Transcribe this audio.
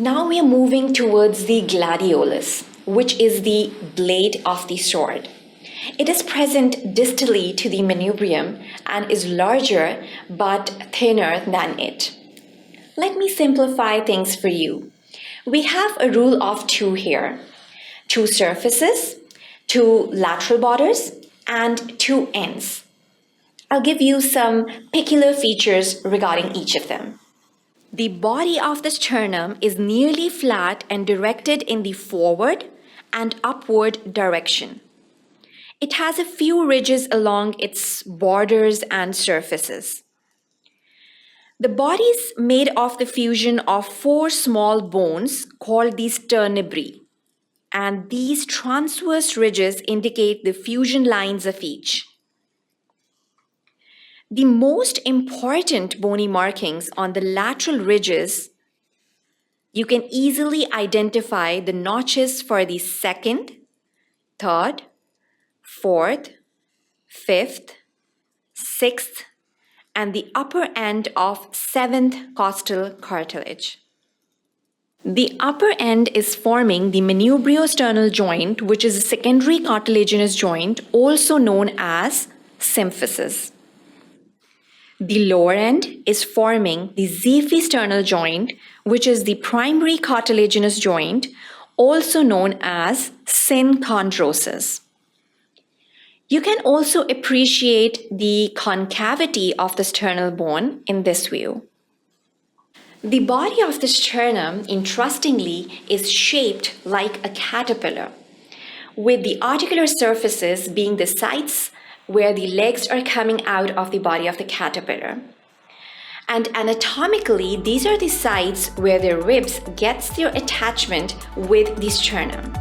Now we are moving towards the gladiolus, which is the blade of the sword. It is present distally to the manubrium and is larger but thinner than it. Let me simplify things for you. We have a rule of two here: two surfaces, two lateral borders, and two ends. I'll give you some peculiar features regarding each of them. The body of the sternum is nearly flat and directed in the forward and upward direction. It has a few ridges along its borders and surfaces. The body is made of the fusion of four small bones called the sternebrae, and these transverse ridges indicate the fusion lines of each. The most important bony markings on the lateral ridges, you can easily identify the notches for the second, third, fourth, fifth, sixth, and the upper end of seventh costal cartilage. The upper end is forming the manubriosternal joint, which is a secondary cartilaginous joint, also known as symphysis. The lower end is forming the xiphisternal joint, which is the primary cartilaginous joint, also known as synchondrosis. You can also appreciate the concavity of the sternal bone in this view. The body of the sternum, interestingly, is shaped like a caterpillar, with the articular surfaces being the sites where the legs are coming out of the body of the caterpillar. And anatomically, these are the sites where the ribs gets their attachment with the sternum.